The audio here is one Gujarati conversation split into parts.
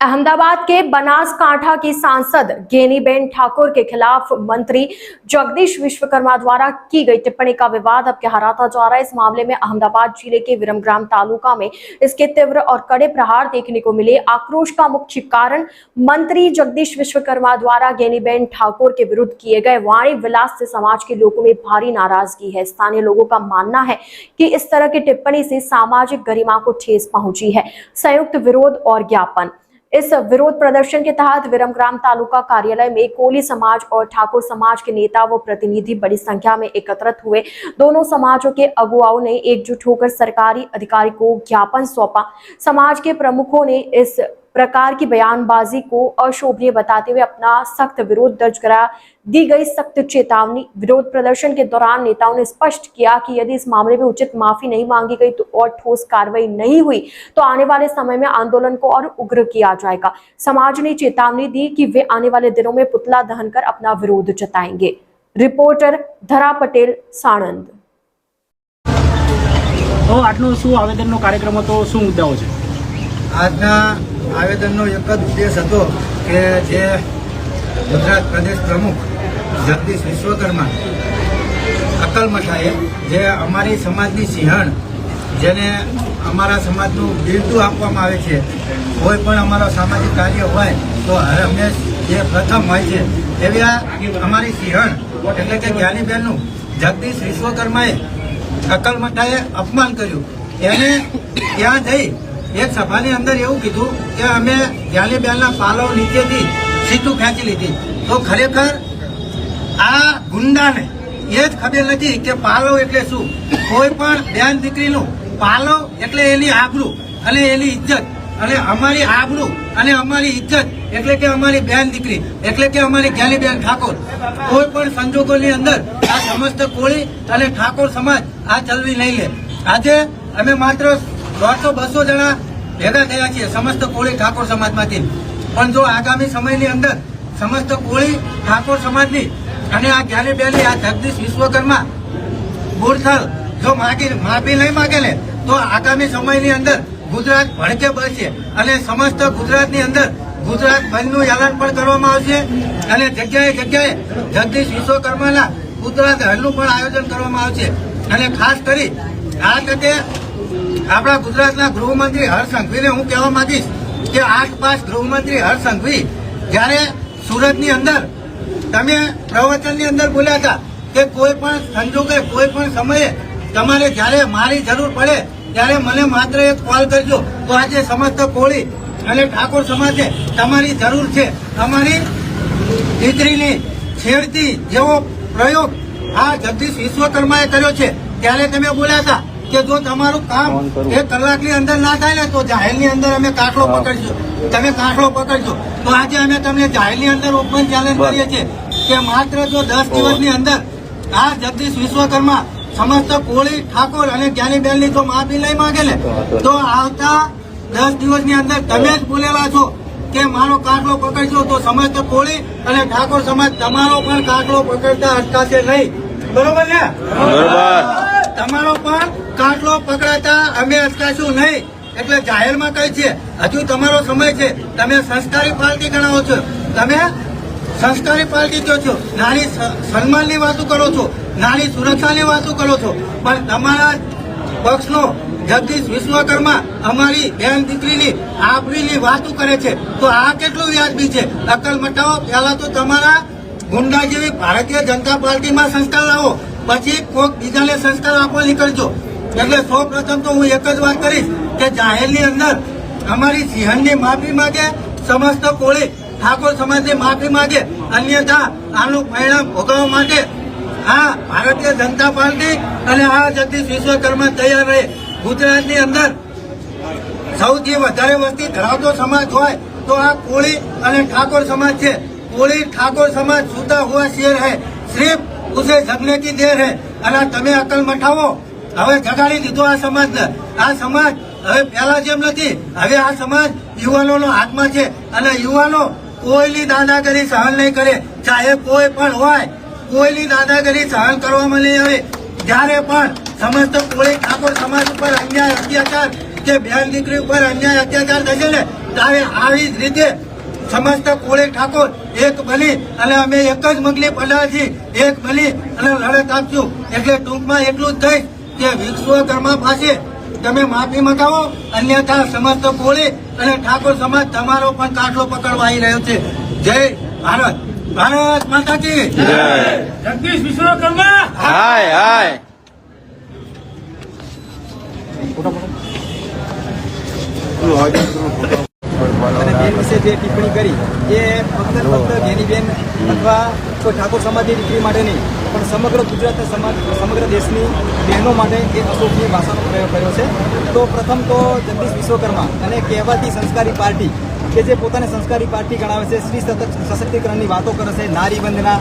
अहमदाबाद के बनासकांठा की सांसद गेनीबेन ठाकुर के खिलाफ मंत्री जगदीश विश्वकर्मा द्वारा की गई टिप्पणी का विवाद अब गहराता जा रहा है। इस मामले में अहमदाबाद जिले के विरमगाम तालुका में इसके तीव्र और कड़े प्रहार देखने को मिले। आक्रोश का मुख्य कारण मंत्री जगदीश विश्वकर्मा द्वारा गेनीबेन ठाकुर के विरुद्ध किए गए वाणी विलास से समाज के लोगों में भारी नाराजगी है। स्थानीय लोगों का मानना है कि इस तरह की टिप्पणी से सामाजिक गरिमा को ठेस पहुंची है। संयुक्त विरोध और ज्ञापन। इस विरोध प्रदर्शन के तहत विरमगाम तालुका कार्यालय में कोली समाज और ठाकुर समाज के नेता व प्रतिनिधि बड़ी संख्या में एकत्रित हुए। दोनों समाजों के अगुवाओं ने एकजुट होकर सरकारी अधिकारी को ज्ञापन सौंपा। समाज के प्रमुखों ने इस प्रकार की बयानबाजी को अशोभनीय बताते हुए अपना सख्त विरोध दर्ज करा दी गई सख्त चेतावनी। विरोध प्रदर्शन के दौरान नेताओं ने स्पष्ट किया कि यदि इस मामले में उचित माफी नहीं मांगी गई तो और ठोस कार्रवाई नहीं हुई तो आने वाले समय में आंदोलन को और उग्र किया जाएगा। समाज ने चेतावनी दी कि वे आने वाले दिनों में पुतला दहन कर अपना विरोध जताएंगे। रिपोर्टर धरा पटेल, साणंद। तो आटलो શું આવેદનનો કાર્યક્રમ હતો, શું મુદ્દાઓ છે? આજના આવેદનનો એક જ ઉદ્દેશ હતો કે જે ગુજરાત પ્રદેશ પ્રમુખ જગદીશ વિશ્વકર્મા અકલમઠાએ જે અમારી સમાજની સિંહણ જેને અમારા સમાજનું બિરદું આપવામાં આવે છે, કોઈ પણ અમારો સામાજિક કાર્ય હોય તો હર હંમેશ જે પ્રથમ હોય છે એવી આ અમારી સિંહણ એટલે કે જ્ઞાનીબેનનું જગદીશ વિશ્વકર્માએ અકલમઠાએ અપમાન કર્યું। એને ત્યાં જઈ એક સભાની અંદર એવું કીધું કે અમે જ્ઞાનીબેનના પાલવ નીચેથી સીટું ખેંચી લીધી। તો ખરેખર આ ગુંડાને એ જ ખબર નથી કે પાલવ એટલે શું। કોઈ પણ બેન દીકરીનું પાલવ એટલે એની આબરૂ અને એની ઇજ્જત, અને અમારી આબરૂ અને અમારી ઇજ્જત એટલે કે અમારી બેન દીકરી એટલે કે અમારી જ્ઞાનીબેન ઠાકોર કોઈ પણ સંજોગોની અંદર આ સમસ્ત કોળી અને ઠાકોર સમાજ આ ચલવી નહીં લે। આજે અમે માત્ર 100-200 જણા ભેગા થયા છીએ સમસ્ત કોળી ઠાકોર સમાજમાંથી, પણ જો આગામી સમયની અંદર સમસ્ત કોળી ઠાકોર સમાજની અને આ જ્ઞાનીબેનની આ જગદીશ વિશ્વકર્મા બુરથલ જો માફી નહીં માગે ને તો આગામી સમયની અંદર ગુજરાત ભડકે બળશે અને સમસ્ત ગુજરાતની અંદર ગુજરાત બંધનું એલાન પણ કરવામાં આવશે અને જગ્યાએ જગ્યાએ જગદીશ વિશ્વકર્માના ગુજરાત હરનું પણ આયોજન કરવામાં આવશે। અને ખાસ કરી આ તકે આપણા ગુજરાતના ગૃહમંત્રી હર્ષ સંઘવીને હું કહેવા માંગીશ કે 8 પાસ ગૃહમંત્રી હર્ષ સંઘવી જ્યારે સુરતની અંદર તમે પ્રવચનની અંદર બોલ્યા હતા કે કોઈ પણ સંજોગે કોઈ પણ સમયે તમારે જ્યારે મારી જરૂર પડે ત્યારે મને માત્ર એક કોલ કરજો। તો આજે સમસ્ત કોળી અને ઠાકોર સમાજે તમારી જરૂર છે। અમારી દીકરીની છેડતી જેવો પ્રયોગ આ જગદીશ વિશ્વકર્માએ કર્યો છે ત્યારે તમે બોલ્યા હતા કે જો તમારું કામ 1 કલાકની અંદર ના થાય ને તો જાહેરની અંદર અમે કાટલો પકડશું, તમે કાટલો પકડજો। તો આજે અમે તમને જાહેરની અંદર ઓપન ચેલેન્જ કરીએ છીએ કે માત્ર જો 10 દિવસની અંદર આ જગદીશ વિશ્વકર્મા સમસ્ત કોળી ઠાકોર અને જ્ઞાનીબેનની જો માફી નહીં માંગે ને તો આવતા 10 દિવસની અંદર તમે જ બોલેલા છો કે મારો કાટલો પકડજો, તો સમસ્ત કોળી અને ઠાકોર સમાજ તમારો પણ કાટલો પકડતા અટકાશે નહીં। બરોબર ને? તમારો પણ કાટલો પકડાતા અમે અટકાશું નહીં। એટલે જાહેરમાં કઈ છે હજુ તમારો સમય છે। તમે સંસ્કારી પાર્ટી ગણાવો છો, તમે સંસ્કારી પાર્ટી કહો છો, નારી સન્માનની વાતો કરો છો, નારી સુરક્ષાની વાતો કરો છો, પણ તમારા પક્ષનો જગદીશ વિશ્વકર્મા અમારી બેન દીકરીની આબરૂની વાતો કરે છે। તો આ કેટલું વ્યાજબી છે? અકલ મટાવો। પહેલા તો તમારા ગુંડા જેવી ભારતીય જનતા પાર્ટીમાં સંસ્કાર લાવો, પછી કોઈક બીજાને સંસ્કાર આપવા નીકળજો। એટલે સૌ પ્રથમ તો હું એક જ વાત કરીશ કે જાહેરની અંદર અમારી સિંહણની માફી માંગે, સમસ્ત કોળી ઠાકોર સમાજની માફી માંગે, અન્યથા આનું પરિણામ ભોગવવા માટે આ ભારતીય જનતા પાર્ટી અને આ જગદીશ વિશ્વકર્મા તૈયાર રહે। ગુજરાતની અંદર સૌથી વધારે વસ્તી ધરાવતો સમાજ હોય તો આ કોળી અને ઠાકોર સમાજ છે। कोली ठाकुर समाज सूता हुआ शेर है, सिर्फ उसे जगने की देर है। અને તમે અકલ મઠાવો, હવે જગાડી દીધો આ સમાજને। આ સમાજ હવે પહેલા જેમ નથી, હવે આ સમાજ યુવાનોનો હાથમાં છે અને યુવાનો કોઈની દાદાગીરી સહન નહીં કરે, ચાહે કોઈ પણ હોય, કોઈની દાદાગીરી સહન કરવામાં નહીં આવે। જ્યારે પણ સમસ્ત કોળી ઠાકોર સમાજ ઉપર અન્યાય અત્યાચાર કે બેન દીકરી ઉપર અન્યાય અત્યાચાર થશે ને ત્યારે આવી જ રીતે સમસ્ત કોળી ઠાકોર એક બની અને અમે એક જ મગલી પડાથી એક બની અને લડત આપશું. એટલે ટૂંકમાં એટલું જ થઈ કે વિશ્વકર્મા પાસે તમે માફી મંગાવો, અન્યથા સમસ્ત કોળી અને ઠાકોર સમાજ તમારો પણ કાટલો પકડવા આવી રહ્યો છે. જય ભારત. ભારત માતા કી જય. જગદીશ વિશ્વકર્મા હાય હાય. અને બેન વિશે જે ટિપ્પણી કરી એ ફક્ત બેનીબેન અથવા કોઈ ઠાકોર સમાજની દીકરી માટે નહીં પણ સમગ્ર ગુજરાતના સમગ્ર દેશની બહેનો માટે એક અશોકનીય ભાષાનો પ્રયોગ કર્યો છે. તો પ્રથમ તો જગદીશ વિશ્વકર્મા અને કહેવાતી સંસ્કારી પાર્ટી કે જે પોતાને સંસ્કારી પાર્ટી ગણાવે છે, સ્ત્રી સશક્તિકરણની વાતો કરે છે, નારી વંદના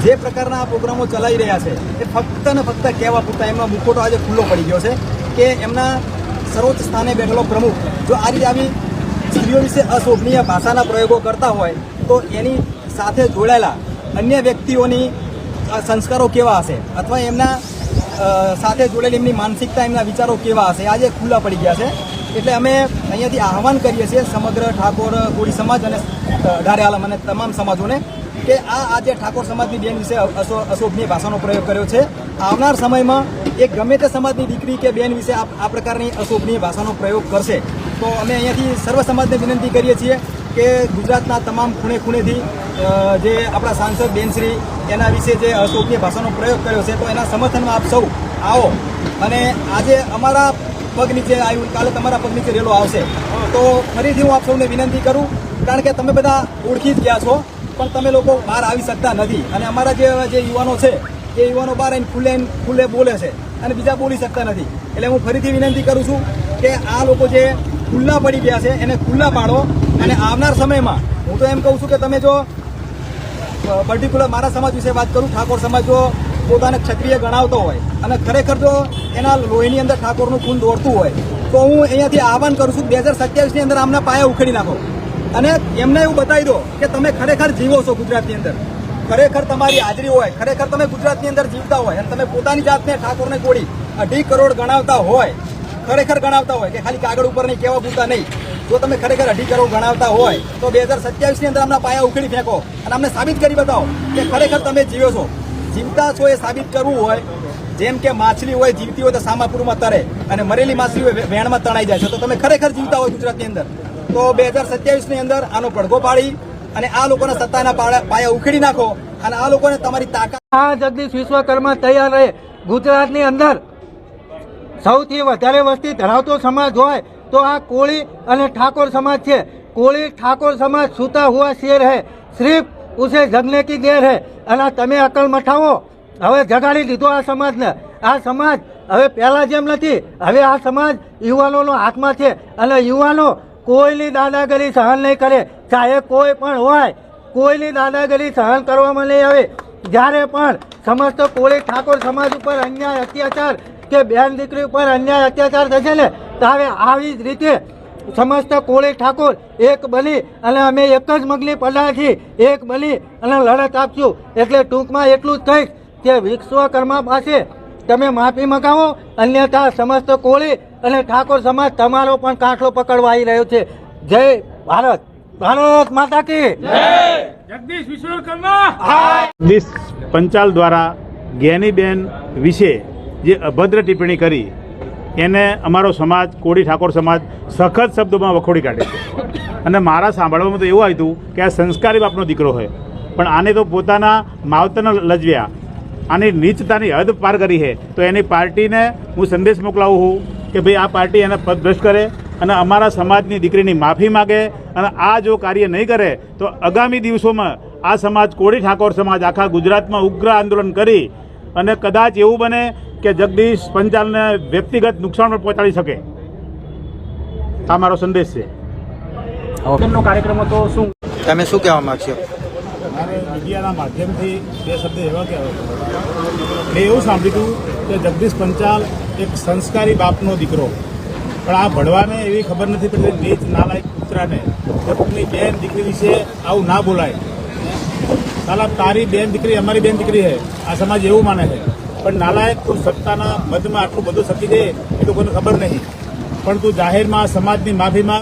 જે પ્રકારના પ્રોગ્રામો ચલાવી રહ્યા છે એ ફક્ત ને ફક્ત કહેવા પૂરતા. એમનો મુખોટો આજે ખુલ્લો પડી ગયો છે કે એમના સર્વોચ્ચ સ્થાને બેઠેલો પ્રમુખ જો આ રીતે આવી સ્ત્રીઓ વિશે અશોભનીય ભાષાના પ્રયોગો કરતા હોય તો એની સાથે જોડાયેલા અન્ય વ્યક્તિઓની સંસ્કારો કેવા હશે અથવા એમના સાથે જોડેલી એમની માનસિકતા, એમના વિચારો કેવા હશે આજે ખુલ્લા પડી ગયા છે. એટલે અમે અહીંયાથી આહવાન કરીએ છીએ સમગ્ર ઠાકોર કોળી સમાજ અને ડારે આલમ અને તમામ સમાજોને કે આજે ઠાકોર સમાજની બેન વિશે અશોભનીય ભાષાનો પ્રયોગ કર્યો છે. આવનાર સમયમાં એક ગમે તે સમાજની દીકરી કે બેન વિશે આ પ્રકારની અશોભનીય ભાષાનો પ્રયોગ કરશે તો અમે અહીંયાથી સર્વ સમાજને વિનંતી કરીએ છીએ કે ગુજરાતના તમામ ખૂણે ખૂણેથી જે આપણા સાંસદ બેનશ્રી એના વિશે જે અશોભનીય ભાષાનો પ્રયોગ કર્યો છે તો એના સમર્થનમાં આપ સૌ આવો. અને આજે અમારા પગ નીચે આવ્યું, કાલે તમારા પગ નીચે રેલો આવશે. તો ફરીથી હું આપ સૌને વિનંતી કરું, કારણ કે તમે બધા ઓળખી જ ગયા છો પણ તમે લોકો બહાર આવી શકતા નથી. અને અમારા જે યુવાનો છે એ યુવાનો બહાર આવીને ખુલ્લે બોલે છે અને બીજા બોલી શકતા નથી. એટલે હું ફરીથી વિનંતી કરું છું કે આ લોકો જે ખુલ્લા પડી ગયા છે એને ખુલ્લા પાડો. અને આવનાર સમયમાં હું તો એમ કહું છું કે તમે જો પર્ટિક્યુલર મારા સમાજ વિશે વાત કરું, ઠાકોર સમાજ જો પોતાને ક્ષત્રિય ગણાવતો હોય અને ખરેખર જો એના લોહીની અંદર ઠાકોરનું ખૂન દોડતું હોય તો હું અહીંયાથી આહવાન કરું છું 2027ની અંદર આમના પાયા ઉખેડી નાખો અને એમને એવું બતાવી દો કે તમે ખરેખર જીવો છો ગુજરાતની અંદર, ખરેખર તમારી હાજરી હોય, ખરેખર તમે ગુજરાતની અંદર જીવતા હોય અને તમે પોતાની જાતને ઠાકોરને કોળી 2.5 કરોડ ગણાવતા હોય, ખરેખર ગણાવતા હોય કે ખાલી કાગળ ઉપર નહીં કહેવા પૂરતા નહીં. જો તમે ખરેખર 2.5 કરોડ ગણાવતા હોય તો 2027ની અંદર આમના પાયા ઉખેડી ફેંકો અને અમને સાબિત કરી બતાવો કે ખરેખર તમે જીવો છો. જીવતા છો એ સાબિત કરવું હોય, જેમ કે માછલી હોય જીવતી હોય તો સામાપુરમાં તરે અને મરેલી માછલી હોય વેણમાં તણાઈ જાય છે, તો તમે ખરેખર જીવતા હોય ગુજરાતની અંદર તો 2027ની અંદર આનો પડઘો પાડી અને આ લોકોના સત્તાના પાયા ઉખેડી નાખો અને આ લોકોને તમારી તાકાત. આ જગદીશ વિશ્વકર્મા તૈયાર રહે. ગુજરાતની અંદર સૌથી વધારે વસ્તી ધરાવતો સમાજ હોય તો આ કોળી અને ઠાકોર સમાજ છે. કોળી ઠાકોર સમાજ છૂટા હુआ શેર है, सिर्फ उसे जगने की देर है. અને તમે અકલ મઠાવો, હવે જગાડી દીધો આ સમાજને. આ સમાજ હવે પહેલા જેમ નથી, હવે આ સમાજ યુવાનોનો હાથમાં છે અને યુવાનો કોઈની દાદાગીરી સહન નહીં કરે, ચાહે કોઈ પણ હોય. કોઈની દાદાગીરી સહન કરવામાં નહીં આવે. જ્યારે પણ સમસ્ત કોળી ઠાકોર સમાજ ઉપર અન્યાય અત્યાચાર કે બેન દીકરી ઉપર અન્યાય અત્યાચાર થશે ને ત્યારે આવી જ રીતે સમસ્ત કોળી ઠાકોર એક બની અને અમે એક જ મગલી પડાથી એક બની અને લડત આપશું. એટલે ટૂંકમાં એટલું જ કહીશ કે વિશ્વકર્મા પાસે તમે માફી મંગાવો, અન્યથા સમસ્ત કોળી અને ઠાકોર સમાજ તમારો પણ કાંઠો પકડવા આવી રહ્યો છે. જય ભારત. ભારત માતા કી જગદીશ વિશ્વકર્મા. જગદીશ પંચાલ દ્વારા જ્ઞાનીબેન વિશે જે અભદ્ર ટિપ્પણી કરી એને અમારો સમાજ કોળી ઠાકોર સમાજ સખત શબ્દોમાં વખોડી કાઢે છે. અને મારા સાંભળવામાં તો એવું આવ્યું કે આ સંસ્કારી બાપનો દીકરો હોય પણ આને તો પોતાના માવતરને લજવ્યા, આની નીચતાની હદ પાર કરી છે. તો એની પાર્ટીને હું સંદેશ મોકલાવું છું કે ભાઈ આ પાર્ટી એને પદભ્રષ્ટ કરે અને અમારા સમાજની દીકરીની માફી માગે. અને આ જો કાર્ય નહીં કરે તો આગામી દિવસોમાં આ સમાજ કોળી ઠાકોર સમાજ આખા ગુજરાતમાં ઉગ્ર આંદોલન કરી અને કદાચ એવું બને કે જગદીશ પંચાલને વ્યક્તિગત નુકસાન પણ પહોંચાડી શકે. આ મારો સંદેશ છે. આવેદનનો કાર્યક્રમ હતો, શું તમે શું કહેવા માંગશો? મારે મીડિયાના માધ્યમથી બે શબ્દ એવા કહેવા મેં એવું સાંભળ્યું કે જગદીશ પંચાલ એક સંસ્કારી બાપનો દીકરો, પણ આ ભણવાને એવી ખબર નથી પડતી નીચ નાલાયક કૂતરાને કે કોઈની બેન દીકરી વિશે આવું ના બોલાય. સાલા તારી બેન દીકરી અમારી બેન દીકરી છે, આ સમાજ એવું માને છે. પણ નાલાયક તું સત્તાના મધમાં આટલું બધું શકી દે એ તો કોઈને ખબર નહીં. પણ તું જાહેરમાં સમાજની માફી માંગ.